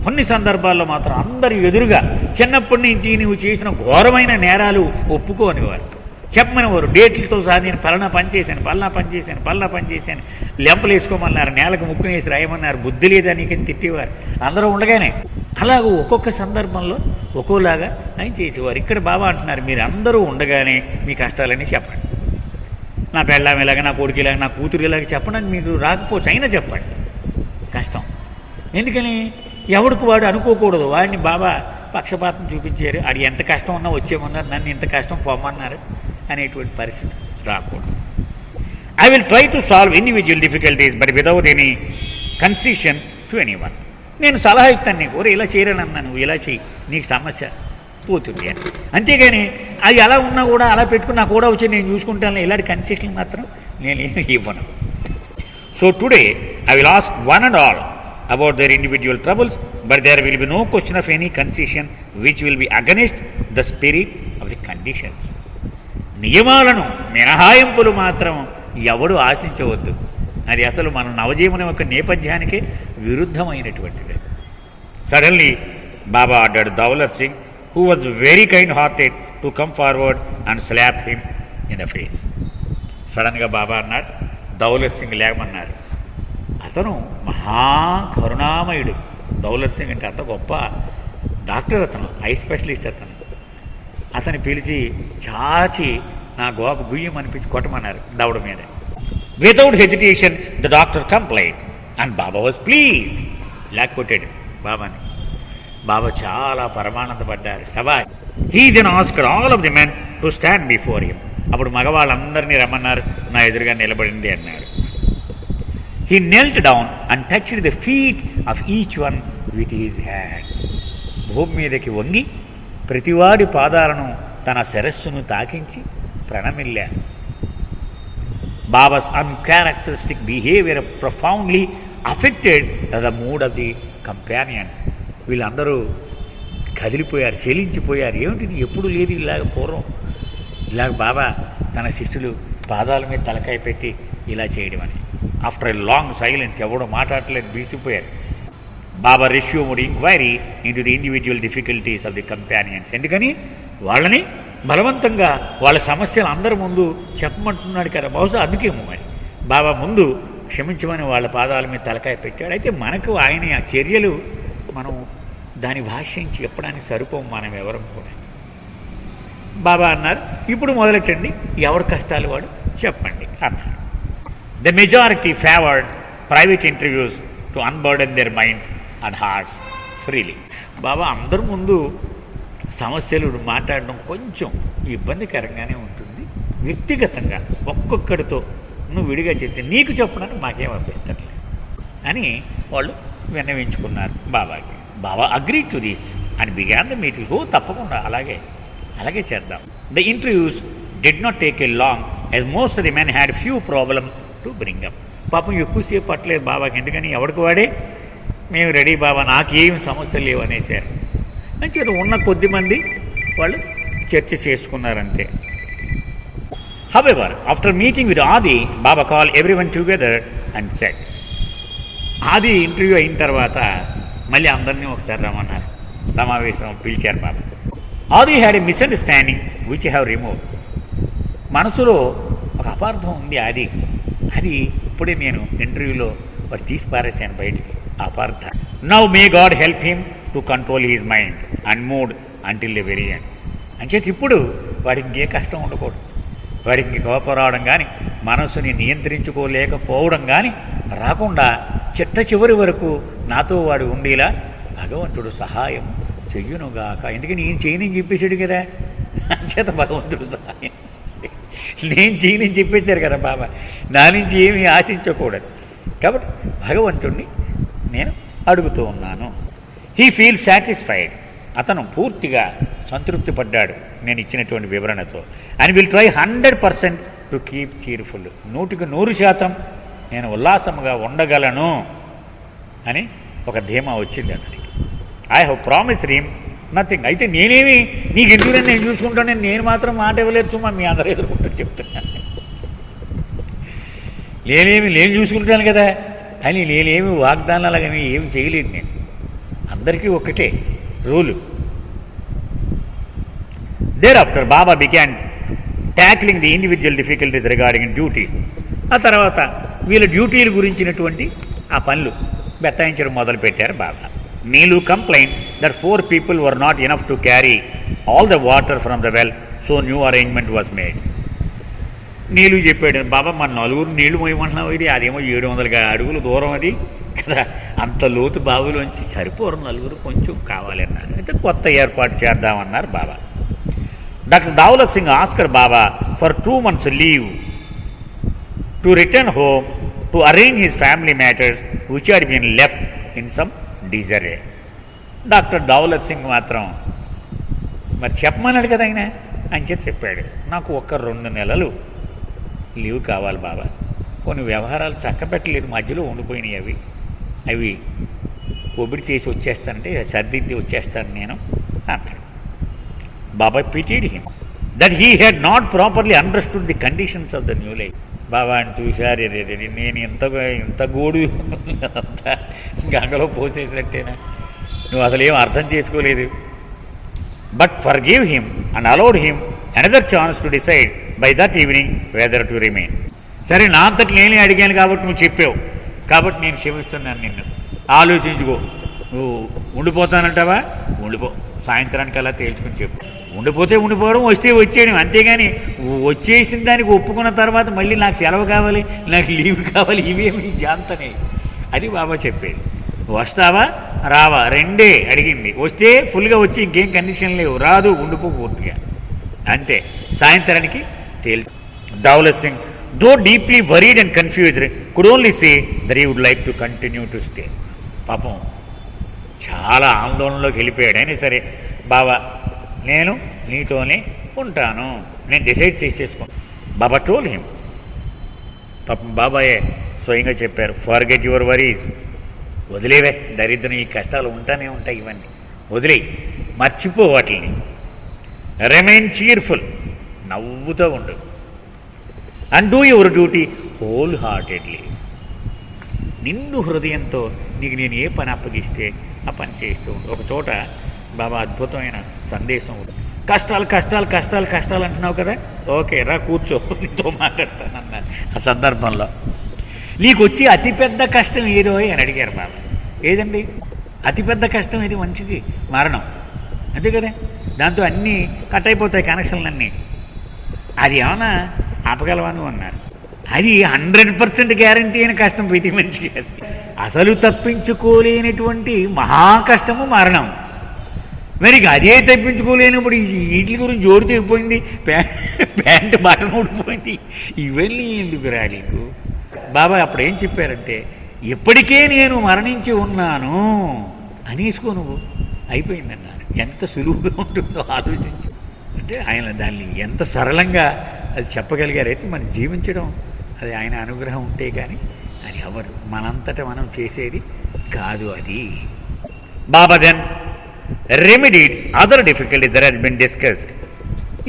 కొన్ని సందర్భాల్లో మాత్రం అందరి ఎదురుగా చిన్నప్పటి నుంచి నువ్వు చేసిన ఘోరమైన నేరాలు ఒప్పుకోనివారు, చెప్పమనేవారు. డేట్లతో సహా నేను పలానా పని చేశాను, లెంపలు వేసుకోమన్నారు, నేలకు ముక్కునేసి రాయమన్నారు, బుద్ధి లేదా నీకని తిట్టేవారు అందరూ ఉండగానే. అలాగూ ఒక్కొక్క సందర్భంలో ఒక్కోలాగా ఆయన చేసేవారు. ఇక్కడ బాబా అంటున్నారు, మీరు అందరూ ఉండగానే మీ కష్టాలన్నీ చెప్పండి. నా పెళ్ళాం ఇలాగా, నా కొడుకు ఇలాగ, నా కూతురు ఇలాగ చెప్పడానికి మీకు రాకపోవచ్చు, అయినా చెప్పండి కష్టం. ఎందుకని ఎవడికి వాడు అనుకోకూడదు. వాడిని బాబా పక్షపాతం చూపించారు, ఆడు ఎంత కష్టం ఉన్నా వచ్చేమన్నారు, నన్ను ఇంత కష్టం పొమ్మన్నారు అనేటువంటి పరిస్థితి రాకూడదు. I will try to solve individual difficulties but without any concession to anyone. నేను సలహా ఇస్తాను నీకు, ఒరే ఇలా చేయరనన్నా, నువ్వు ఇలా చెయ్యి, నీకు సమస్య పోతుంది అని. అంతేగాని అది ఎలా ఉన్నా కూడా అలా పెట్టుకుని నాకు కూడా వచ్చి నేను చూసుకుంటాను, ఇలాంటి కన్సెషన్ మాత్రం నేను ఇవ్వను. So today I will ask one and all about their individual troubles, but there will be no question of any concession which will be against the spirit of the conditions. నియమాలను మినహాయింపులు మాత్రం ఎవడు ఆశించవద్దు. అది అసలు మన నవజీవనం యొక్క నేపథ్యానికే విరుద్ధమైనటువంటిది. Suddenly Baba ordered Daulat Singh, who was very kind hearted, to come forward and slap him in the face. సడన్గా బాబా అన్నాడు, దౌలత్ సింగ్ లేకమన్నారు. అతను మహాకరుణామయుడు. దౌలత్ సింగ్ అంటే అంత గొప్ప డాక్టర్, అతను ఐ స్పెషలిస్ట్. అతన్ని పిలిచి చాచి నా గోప గుయ్యం అనిపించి కొట్టమన్నారు దవడ మీద. Without hesitation the doctor complaint and Baba was please. లేకపోతాడు బాబాని. బాబా చాలా పరమానందపడ్డారు. సభాష్. He then asked all of the men to stand before him. అప్పుడు మగవాళ్ళందరినీ రమ్మన్నారు, నా ఎదురుగా నిలబడింది అన్నారు. He knelt down and touched the feet of each one with his hand. భూమి మీదకి వంగి ప్రతివాడి పాదాలను తన శిరస్సును తాకించి ప్రణమిల్లారు. Baba's uncharacteristic behavior profoundly affected the mood of the companion. వీళ్ళందరూ కదిలిపోయారు, చెలించిపోయారు. ఏమిటిది, ఎప్పుడు లేదు ఇలాగ పూర్వం. ఇలాగ బాబా తన శిష్యులు పాదాల మీద తలకాయ పెట్టి ఇలా చేయడం అని. ఆఫ్టర్ ఎ లాంగ్ సైలెన్స్ ఎవడో మాట్లాడలేదు, బీసిపోయారు. Baba resumed inquiry into the individual difficulties of the companions. ఎందుకని వాళ్ళని బలవంతంగా వాళ్ళ సమస్యలు అందరి ముందు చెప్పమంటున్నాడు కదా, బహుశా అందుకేమో మరి బాబా ముందు క్షమించమని వాళ్ళ పాదాల మీద తలకాయ పెట్టాడు. అయితే మనకు ఆయన ఆ చర్యలు మనం దాని భాష్యం చెప్పడానికి సరిపోము మనం ఎవరం కూడా. బాబా అన్నారు, ఇప్పుడు మొదలెట్టండి, ఎవరి కష్టాలు వాడు చెప్పండి అన్నారు. The majority favored private interviews to unburden their minds and hearts freely. బాబా అందరి ముందు సమస్యలు మాట్లాడడం కొంచెం ఇబ్బందికరంగానే ఉంటుంది. వ్యక్తిగతంగా ఒక్కొక్కడితో నువ్వు విడిగా చెప్తే నీకు చెప్పడానికి మాకేం అభ్యంతరం లేదు అని వాళ్ళు విన్నవించుకున్నారు బాబాకి. Baba agree to this and began the meeting. తప్పకుండా అలాగే చేద్దాం. The interviews did not take a long as most of the men had few problems to bring up. పాపం ఎక్కువసేపు పట్టలేదు బాబాకి. ఎందుకని ఎవరికి వాడే మేము రెడీ బాబా, నాకేం సమస్యలు లేవు అనేసారు. అంటే ఉన్న కొద్ది మంది వాళ్ళు చర్చ చేసుకున్నారంతే. However, after meeting with Adi, Baba called everyone together and said, ఆది ఇంటర్వ్యూ అయిన తర్వాత మళ్ళీ అందరినీ ఒకసారి రమ్మన్నారు, సమావేశం పిలిచారు బాబా. ఆది had a misunderstanding which have remove. మనసులో ఒక అపార్థం ఉంది అది ఇప్పుడే నేను ఇంటర్వ్యూలో వాడు తీసి పారేశాను బయటికి అపార్థ. Now may God help him to control his mind and mood until the very end. అంచేత ఇప్పుడు వాడికి ఇంకే కష్టం ఉండకూడదు, వాడికి కోపం రావడం కానీ మనస్సుని నియంత్రించుకోలేకపోవడం కానీ రాకుండా చిట్ట చివరి వరకు నాతో వాడు ఉండేలా భగవంతుడు సహాయం చెయ్యునుగాక. ఎందుకని నేను చేయని చెప్పేశాడు కదా, అంచేత భగవంతుడు సహాయం నేను చేయని చెప్పేశారు కదా బాబా, నా నుంచి ఏమీ ఆశించకూడదు. కాబట్టి భగవంతుడిని నేను అడుగుతూ ఉన్నాను. హీ ఫీల్ సాటిస్ఫైడ్ అతను పూర్తిగా సంతృప్తి పడ్డాడు నేను ఇచ్చినటువంటి వివరణతో. And will try 100% to keep cheerful. 100% నేను ఉల్లాసముగా ఉండగలను అని ఒక ధీమా వచ్చింది అతనికి. I have promised him nothing. అయితే నేనేమి నీకు ఎందుకని నేను చూసుకుంటానని నేను మాత్రం మాట ఇవ్వలేదు సుమా, మీ అందరూ ఎదుర్కొంటాను చెప్తున్నాను. నేను చూసుకుంటాను కదా అని నేనేమి వాగ్దానాలు కానీ ఏమి చేయలేదు. నేను అందరికీ ఒకటే rule. There after Baba began tackling the individual difficulties regarding duties. ఆ తర్వాత వీళ్ళ డ్యూటీల గురించినటువంటి ఆ పనులు బెత్తాయించడం మొదలుపెట్టారు Baba. Nilu complaint that 4 people were not enough to carry all the water from the well, so new arrangement was made. నీళ్ళు చెప్పాడు బాబా, మన 4 నీళ్లు మోయమంటున్నావు, ఇది అదేమో 700 అడుగులు దూరం అది కదా, అంత లోతు బావులోంచి సరిపోరు 4, కొంచెం కావాలన్నారు. అయితే కొత్త ఏర్పాటు చేద్దామన్నారు Baba. Doctor Daulat Singh asked Baba for 2 months leave to return home to arrange his family matters which are been left in some disarray. Doctor Daulat Singh మాత్రం మరి చెప్పమన్నాడు కదా ఆయన, అని చెప్పాడు, నాకు ఒక 2 నెలలు లీవ్ కావాలి బాబా, కొన్ని వ్యవహారాలు చక్కబెట్టలేదు, మధ్యలో ఉండిపోయినాయి, అవి ఒబిడి చేసి వచ్చేస్తానంటే సర్దిద్ది వచ్చేస్తాను నేను అంటాడు. Baba pitied him that he had not properly understood the conditions of the new life. Baba అని చూశారు, నేను ఇంత గోడు అంతా గంగలో పోసేసినట్టేనా, నువ్వు అసలు ఏం అర్థం చేసుకోలేదు. But for give him and allowed him another chance to decide by that evening whether to remain. సరే, నా అంతటి నేనే అడిగాను కాబట్టి నువ్వు చెప్పావు, కాబట్టి నేను క్షమిస్తున్నాను నిన్ను, ఆలోచించుకో, నువ్వు ఉండిపోతానంటావా ఉండిపో, సాయంత్రానికి అలా తేల్చుకుని చెప్పు, ఉండిపోతే ఉండిపోవడం, వస్తే వచ్చేయడం, అంతేగాని వచ్చేసిన దానికి ఒప్పుకున్న తర్వాత మళ్ళీ నాకు సెలవు కావాలి, నాకు లీవ్ కావాలి, ఇవేమి జాంతనే. అది బాబా చెప్పేది. వస్తావా రావా రెండే అడిగింది. వస్తే ఫుల్గా వచ్చి ఇంకేం కండిషన్ లేవు, రాదు ఉండిపో పూర్తిగా, అంతే, సాయంత్రానికి తేల్చు. Daulat Singh though deeply worried and confused could only say that he would like to continue to stay. పాపం చాలా ఆందోళనలోకి వెళ్ళిపోయాడు. అయినా సరే, బాబా నేను నీతోనే ఉంటాను, నేను డిసైడ్ చేసేసుకున్నాను. బాబా టోల్డ్ హిమ్, పాపం బాబాయే స్వయంగా చెప్పారు, ఫర్గెట్ యువర్ వరీస్, వదిలేవే దరిద్రం, ఈ కష్టాలు ఉంటానే ఉంటాయి, ఇవన్నీ వదిలే, మర్చిపో వాటిని. రిమైన్ చీర్ఫుల్, నవ్వుతూ ఉండు. And do your duty whole heartedly, నిండు హృదయంతో నీకు నేను ఏ పని అప్పగిస్తే ఆ పని చేస్తూ ఉండు. ఒక చోట బాబా అద్భుతమైన సందేశం, కష్టాలు కష్టాలు కష్టాలు కష్టాలు అంటున్నావు కదా, ఓకే రా కూర్చో, నీతో మాట్లాడతానన్నారు. ఆ సందర్భంలో నీకు వచ్చి అతిపెద్ద కష్టం ఏదో అని అడిగారు బాబా. ఏదండి అతిపెద్ద కష్టం? ఇది మనిషికి మరణం, అంతే కదా, దాంతో అన్నీ కట్ అయిపోతాయి కనెక్షన్లన్నీ, అది ఏమన్నా ఆపగలవాను అన్నారు. అది 100% గ్యారంటీ అయిన కష్టం ప్రతి మనిషికి. అది అసలు తప్పించుకోలేనటువంటి మహా కష్టము మరణం. మరి అదే తప్పించుకోలేనప్పుడు వీటి గురించి జోడు తెగిపోయింది, ప్యాంటు బటన్ ఊడిపోయింది, ఇవన్నీ ఎందుకు రాలేదు? బాబా అప్పుడు ఏం చెప్పారంటే, ఇప్పటికే నేను మరణించి ఉన్నాను అనేసుకో నువ్వు, అయిపోయిందన్నారు. ఎంత సులువుగా ఉంటుందో ఆలోచించు. అంటే ఆయన దాన్ని ఎంత సరళంగా అది చెప్పగలిగారైతే మనం జీవించడం అది ఆయన అనుగ్రహం ఉంటే కానీ అది ఎవరు మనంతటా మనం చేసేది కాదు. అది Baba then remedied other difficulties that has been discussed.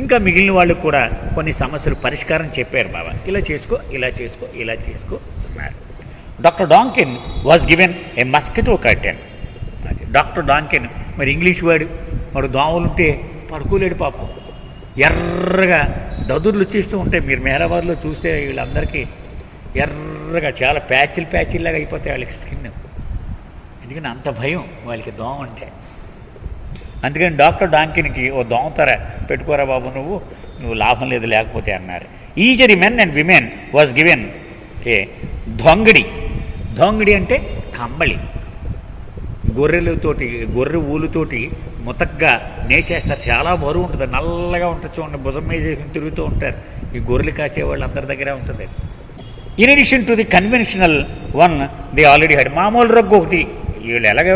ఇంకా మిగిలిన వాళ్ళు కూడా కొన్ని సమస్యలు పరిష్కారం చెప్పారు బాబా, ఇలా చేసుకో ఇలా చేసుకో ఇలా చేసుకో అన్నారు. Doctor డాంకిన్ was given A mosquito curtain. Doctor డాంకిన్ మరి ఇంగ్లీష్ వాడు దోమలుంటే పడుకోలేడు పాపం, ఎర్రగా దదుర్లు వచ్చేస్తూ ఉంటాయి. మీరు మెహరాబాద్లో చూస్తే వీళ్ళందరికీ ఎర్రగా చాలా ప్యాచిల్లాగా అయిపోతాయి వాళ్ళకి స్కిన్, ఎందుకంటే అంత భయం వాళ్ళకి దోమ అంటే. అందుకని డాక్టర్ డాంకిన్కి ఓ దోమతర పెట్టుకోరా బాబు, నువ్వు లాభం లేదు లేకపోతే అన్నారు. Each the men and women was given a ధోంగడి అంటే కంబళి, గొర్రె ఊలుతోటి ముతగ్గా నేసేస్తారు, చాలా బరువు ఉంటుంది, నల్లగా ఉంటుంది, చూడండి భుజం మీద తిరుగుతూ ఉంటారు. ఈ గొర్రెలు కాసేవాళ్ళు అందరి దగ్గర ఉంటుంది. In addition to the conventional one the already had, మామూలు రగ్గు ఒకటి వీళ్ళు ఎలాగ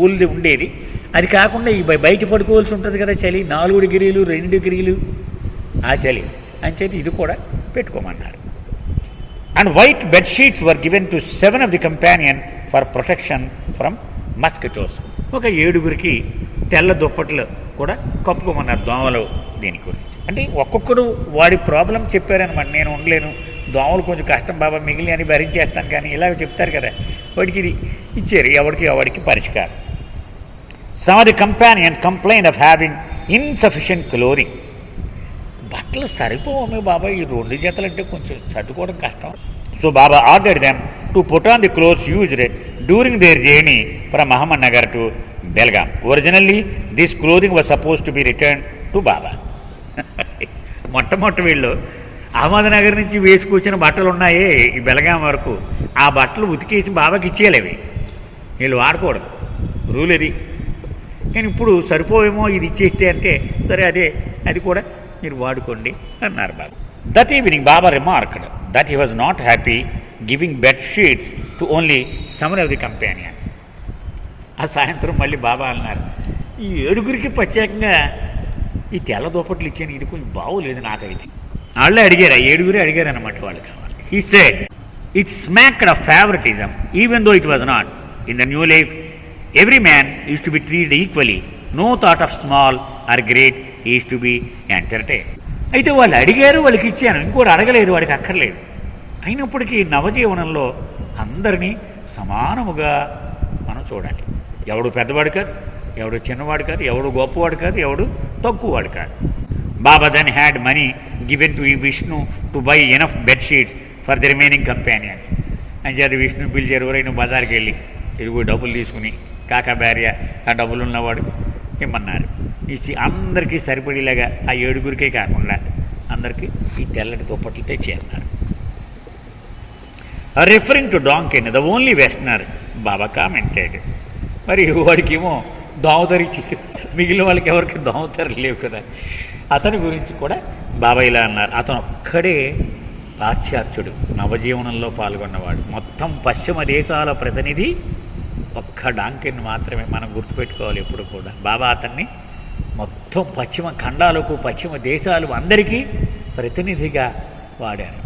ఊళ్ళది ఉండేది, అది కాకుండా ఈ బయట పడుకోవాల్సి ఉంటుంది కదా చలి, 4 డిగ్రీలు 2 డిగ్రీలు ఆ చలి అని చెప్పి ఇది కూడా పెట్టుకోమన్నారు. And white bedsheets were given to 7 of the companion for protection from mosquitoes. ఒక 7గురికి తెల్ల దుప్పట్లు కూడా కప్పుకోమన్నారు దోమలు దీని గురించి. అంటే ఒక్కొక్కరు వాడి ప్రాబ్లం చెప్పారనమాట. నేను ఉండలేను, దోమలు కొంచెం కష్టం బాబా, మిగిలి అని భరించేస్తాను కానీ ఇలా చెప్తారు కదా, వాడికి ఇది ఇచ్చారు, ఎవరికి పరిష్కారం. Some of the companions complaint of having insufficient clothing. బట్టలు సరిపోవమే బాబా, ఈ 2 జతలు అంటే కొంచెం సర్దుకోవడం కష్టం. So Baba ordered them to put on the clothes used during their journey from Ahmednagar to Belgaum. Originally this clothing was suppose to be return to Baba. మొట్టమొదటి వీళ్ళు అహ్మద్నగర్ నుంచి వేసుకొచ్చిన బట్టలు ఉన్నాయే ఈ బెల్గాం వరకు, ఆ బట్టలు ఉతికేసి బాబాకి ఇచ్చేయాలి, వీళ్ళు వాడకూడదు, రూల్ ఇది. కానీ ఇప్పుడు సరిపోవేమో ఇది ఇచ్చేస్తే అంటే సరే అది కూడా మీరు వాడుకోండి అన్నారు Baba. That evening Baba remarked that he was not happy giving bed sheets to only some of the companions. ఆ సాయంత్రం మళ్ళీ బాబా అన్నారు, ఈ 7గురికి ప్రత్యేకంగా ఈ తెల్ల దుప్పట్లు ఇచ్చాను, ఇది కొంచెం బాగోలేదు నాకైతే. వాళ్ళే అడిగారు, 7గురే అడిగారు అనమాట, వాళ్ళు కావాలి. He said it smacked of favouritism even though it was not. In the new life every man is to be treated equally, no thought of small or great is to be entertain. అయితే వాళ్ళు అడిగారు, వాళ్ళకి ఇచ్చాను, ఇంకోటి అడగలేదు, వాడికి అక్కర్లేదు. అయినప్పటికీ నవజీవనంలో అందరినీ సమానముగా మనం చూడాలి. ఎవడు పెద్దవాడు కాదు, ఎవడు చిన్నవాడు కాదు, ఎవడు గొప్పవాడు కాదు, ఎవడు తక్కువవాడు కాదు. Baba then had money given to Vishnu to buy enough bedsheets for the remaining companions. అని చేత విష్ణు పిలిచారు, ఎవరైనా బజార్కి వెళ్ళి ఇదిగో డబ్బులు తీసుకుని కాకా భార్య ఆ డబ్బులు ఉన్నవాడు ఇమ్మన్నారు. ఇచ్చి అందరికీ సరిపడేలాగా ఆ 7గురికే కాకుండా అందరికీ ఈ తెల్లటి దుప్పట్లు తెచ్చేస్తున్నారు. Referring to Donkin the only westerner, Baba commented. మరి వాడికేమో దోమతరి ఇచ్చి మిగిలిన వాళ్ళకి ఎవరికి దోమతరి లేవు కదా, అతని గురించి కూడా బాబా ఇలా అన్నారు. అతను ఒక్కడే పాశ్చాత్యుడు, నవజీవనంలో పాల్గొన్నవాడు. మొత్తం పశ్చిమ దేశాల ప్రతినిధి ఒక్క డాంకెన్ మాత్రమే. మనం గుర్తుపెట్టుకోవాలి ఎప్పుడు కూడా. బాబా అతన్ని మొత్తం పశ్చిమ ఖండాలకు, పశ్చిమ దేశాలు అందరికీ ప్రతినిధిగా వాడారు.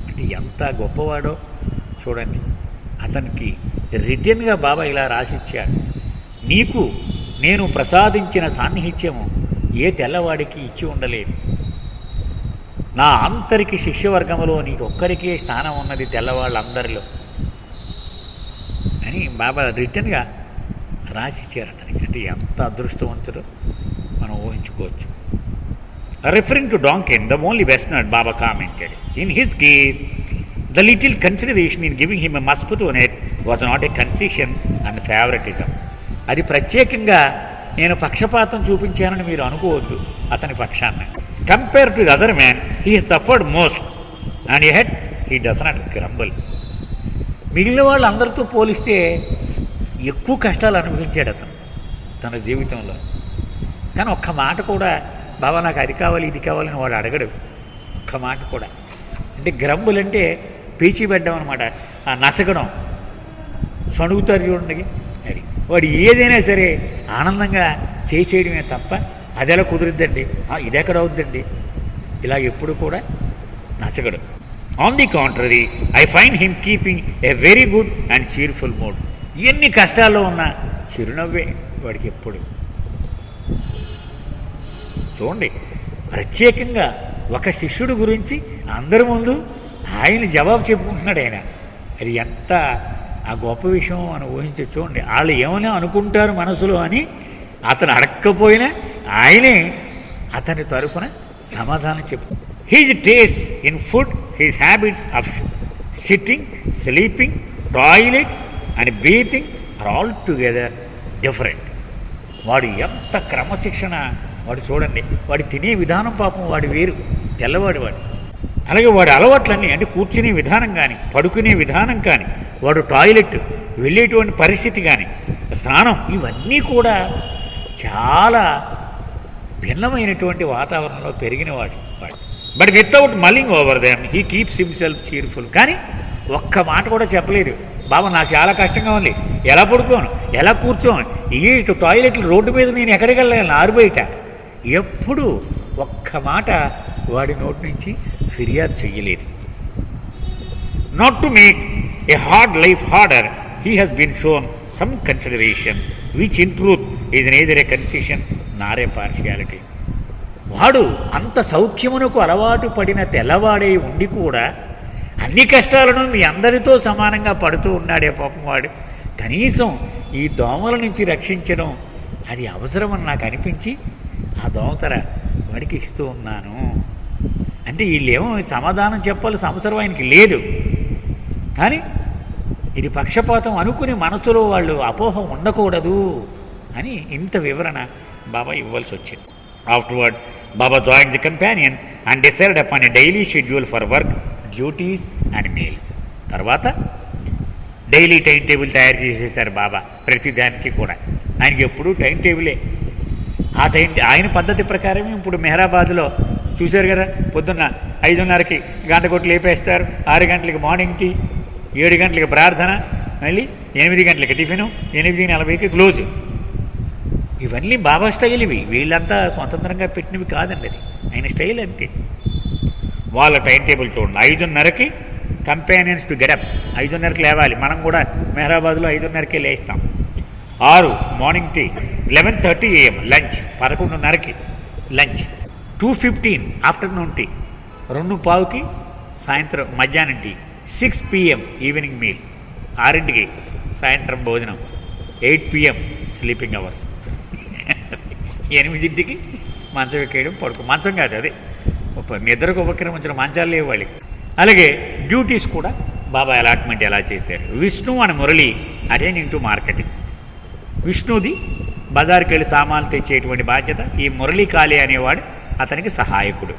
అంటే ఎంత గొప్పవాడో చూడండి. అతనికి రిటర్న్గా బాబా ఇలా రాసిచ్చాడు, నీకు నేను ప్రసాదించిన సాన్నిహిత్యము ఏ తెల్లవాడికి ఇచ్చి ఉండలేదు. నా అంతరికి శిష్యవర్గములో నీకు ఒక్కరికే స్థానం ఉన్నది తెల్లవాళ్ళందరిలో అని బాబా రిటర్న్గా రాసిచ్చారు అతనికి. అంటే ఎంత అదృష్టవంతుడో మనం ఊహించుకోవచ్చు. Referring to Donkin the only westerner, Baba commented in his case the little consideration in giving him a mosquito net was not a concession and favoritism. అది ప్రత్యేకంగా నేను పక్షపాతం చూపించానని మీరు అనుకోవద్దు అతని పక్షాన్ని. Compare to the other man he suffered most and yet he does not crumble. మిగిలిన వాళ్ళు అందరితో పోలిస్తే ఎక్కువ కష్టాలు అనుభవించాడు అతను తన జీవితంలో. కానీ ఒక్క మాట కూడా బాబా నాకు అది కావాలి ఇది కావాలని వాడు అడగడు, ఒక్క మాట కూడా. అంటే గ్రంబుల్ అంటే పీచి పెట్టడం అనమాట, ఆ నసగడం, సణుగుతారు చూడండి. అది వాడు ఏదైనా సరే ఆనందంగా చేసేయడమే తప్ప అది ఎలా కుదురుద్దండి, ఇది ఎక్కడ అవుద్దండి, ఇలా ఎప్పుడు కూడా నసగడు. On the contrary I find him keeping a very good and cheerful mood. ఎన్ని కష్టాల్లో ఉన్నా చిరునవ్వే వాడికి ఎప్పుడు. చూడండి, ప్రత్యేకంగా ఒక శిష్యుడు గురించి అందరి ముందు ఆయన జవాబు చెప్పుకుంటున్నాడు ఆయన. అది ఎంత ఆ గొప్ప విషయం అని ఊహించి చూడండి. వాళ్ళు ఏమైనా అనుకుంటారు మనసులో అని అతను అడగకపోయినా ఆయనే అతని తరఫున సమాధానం చెప్పు. His taste in food, his habits of sitting, sleeping, toilet and breathing are all together different. వాడు ఎంత క్రమశిక్షణ వాడు చూడండి. వాడు తినే విధానం పాపం వాడు వేరు, తెల్లవాడు వాడు. అలాగే వాడి అలవాట్లన్నీ, అంటే కూర్చునే విధానం కానీ, పడుకునే విధానం కానీ, వాడు టాయిలెట్ వెళ్ళేటువంటి పరిస్థితి కానీ, స్నానం, ఇవన్నీ కూడా చాలా భిన్నమైనటువంటి వాతావరణంలో పెరిగిన వాడు. But without mulling over them he keeps himself cheerful. కానీ ఒక్క మాట కూడా చెప్పలేదు. బాబా నాకు చాలా కష్టంగా ఉంది, ఎలా పడుకోను, ఎలా కూర్చోను, ఇటు టాయిలెట్లు రోడ్డు మీద నేను ఎక్కడికి వెళ్ళాను, ఆరు బయట. ఎప్పుడు ఒక్క మాట వాడి నోటి నుంచి ఫిర్యాదు చెయ్యలేదు. Not to make a hard life harder, he has been shown some consideration which in truth is neither a concession nor a partiality. వాడు అంత సౌఖ్యమునకు అలవాటు పడిన తెల్లవాడై ఉండి కూడా అన్ని కష్టాలను మీ అందరితో సమానంగా పడుతూ ఉన్నాడే పాపం వాడు. కనీసం ఈ దోమల నుంచి రక్షించడం అది అవసరమని నాకు అనిపించి ఆ దోమతర వాడికి ఇస్తూ ఉన్నాను అంటే వీళ్ళేమో సమాధానం చెప్పాల్సిన అవసరం ఆయనకి లేదు. కానీ ఇది పక్షపాతం అనుకుని మనసులో వాళ్ళు అపోహ ఉండకూడదు అని ఇంత వివరణ బాబా ఇవ్వాల్సి వచ్చింది. Afterward Baba join the companions and decided upon a daily schedule for work, duties and meals. తర్వాత డైలీ టైం టేబుల్ తయారు చేసేసారు బాబా. ప్రతిదానికి కూడా ఆయనకి ఎప్పుడూ టైం టేబులే. ఆ ఆయన పద్ధతి ప్రకారమే ఇప్పుడు మెహరాబాద్లో చూశారు కదా, పొద్దున్న 5:30కి గంట కొట్టి లేపేస్తారు, 6 గంటలకి మార్నింగ్ టీ, 7 గంటలకి ప్రార్థన, మళ్ళీ 8 గంటలకి టిఫిను, 8:40కి క్లోజ్. ఇవన్నీ బాబా స్టైల్. ఇవి వీళ్ళంతా స్వతంత్రంగా పెట్టినవి కాదండి, అది ఆయన స్టైల్ అంతే. వాళ్ళ టైం టేబుల్ చూడండి, 5:30కి కంపానియన్స్ టు గెటప్, 5:30కి లేవాలి. మనం కూడా మెహరాబాద్లో 5:30కే లేస్తాం. 6 మార్నింగ్ టీ, 11:30 AM లంచ్, 11:30కి లంచ్, 2:15 ఆఫ్టర్నూన్ టీ, 2:15కి సాయంత్రం మధ్యాహ్నం టీ, 6 PM ఈవినింగ్ మీల్, 6ంటికి సాయంత్రం భోజనం, 8 PM స్లీపింగ్ అవర్, 8ంటికి మంచం ఎక్కేయడం, పడుకో. మంచం కాదు అది, నిద్రకు ఉపక్రమించిన మంచాలు లేవు వాళ్ళకి. అలాగే డ్యూటీస్ కూడా బాబా అలాట్మెంట్ ఎలా చేశారు. Vishnu and Murali attending to marketing. విష్ణుది బజార్కి వెళ్ళి సామాన్లు తెచ్చేటువంటి బాధ్యత, ఈ మురళీ కాళీ అనేవాడు అతనికి సహాయకుడు.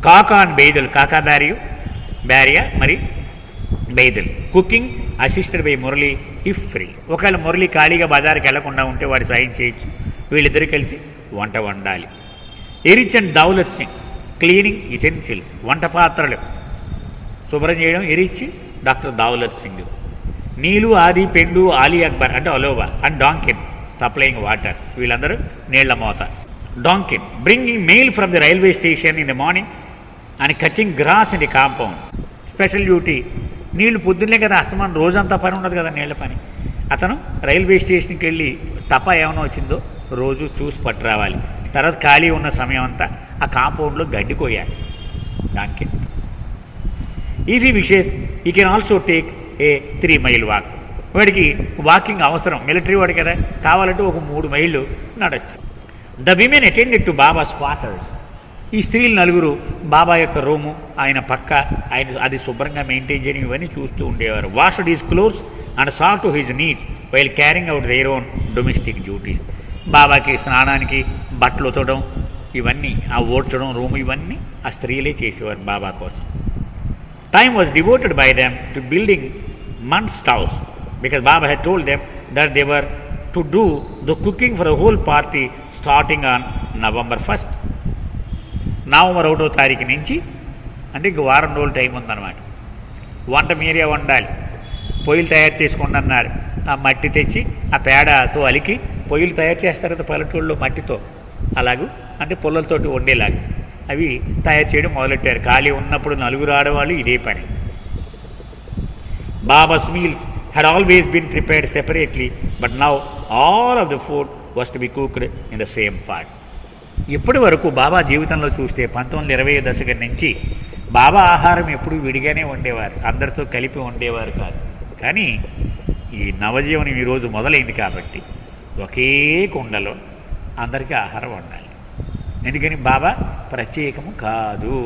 కాకా అండ్ బెయిదల్, కాకా భార్య మరి Baidul. Cooking assisted by Murali if free. ఒకవేళ మురళి ఖాళీగా బజార్కి వెళ్లకుండా ఉంటే వాడు సాయం చేయొచ్చు, వీళ్ళిద్దరూ కలిసి వంట వండాలి. Erich and Daulat Singh cleaning utensils, వంట పాత్రలు శుభ్రం చేయడం ఎరిచ్, డాక్టర్ దౌలత్ సింగ్. నీలు, ఆది, పెండు, ఆలీ అక్బర్ అంటే Aloba and Donkin supplying water, వీళ్ళందరూ నీళ్ల మోత. Donkin bringing mail from the railway station in the morning and cutting grass in the compound. Special duty, నీళ్లు పొద్దున్నే కదా, అస్తమానం రోజంతా పని ఉండదు కదా నీళ్ల పని. అతను రైల్వే స్టేషన్కి వెళ్ళి తప్ప ఏమైనా వచ్చిందో రోజు చూసి పట్టు రావాలి. తర్వాత ఖాళీ ఉన్న సమయం అంతా ఆ కాంపౌండ్లో గడ్డి కోయాలి. దానికి easy wishes he can also take a 3 mile walk. వాడికి వాకింగ్ అవసరం, మిలిటరీ వాడు కదా, కావాలంటే ఒక 3 మైళ్ళు నడచ్చు. The women attended to Baba's quarters. ఈ స్త్రీలు 4 బాబా యొక్క రూము, ఆయన పక్క, ఆయన అది శుభ్రంగా మెయింటైన్ చేయడం ఇవన్నీ చూస్తూ ఉండేవారు. Washed his clothes and saw to his needs while carrying out their own domestic duties. బాబాకి స్నానానికి బట్టలు ఉతకడం ఇవన్నీ, ఆ ఓడ్చడం రూము ఇవన్నీ ఆ స్త్రీలే చేసేవారు బాబా కోసం. Time was devoted by them to building months house because Baba had told them that they were to do the cooking for the whole party starting on November 1st. November 1వ తారీఖు నుంచి, అంటే ఇంక వారం రోజులు టైం ఉందన్నమాట. వంట మీరే వండాలి, పొయ్యిలు తయారు చేసుకోండి అన్నారు. ఆ మట్టి తెచ్చి ఆ పేడతో అలికి పొయ్యిలు తయారు చేస్తారు కదా పల్లెటూళ్ళలో మట్టితో, అలాగూ అంటే పుల్లలతోటి వండేలాగా అవి తయారు చేయడం మొదలెట్టారు. ఖాళీ ఉన్నప్పుడు 4 ఆడవాళ్ళు ఇదే పని. Babas meals had always been prepared separately, but now all of the food was to be cooked in the same pot. ఇప్పటి వరకు బాబా జీవితంలో చూస్తే 1920 దశకం నుంచి బాబా ఆహారం ఎప్పుడు విడిగానే వండేవారు, అందరితో కలిపి వండేవారు కాదు. కానీ ఈ నవజీవనం ఈరోజు మొదలైంది కాబట్టి ఒకే కుండలో అందరికీ ఆహారం వండాలి. ఎందుకని బాబా ప్రత్యేకము కాదు.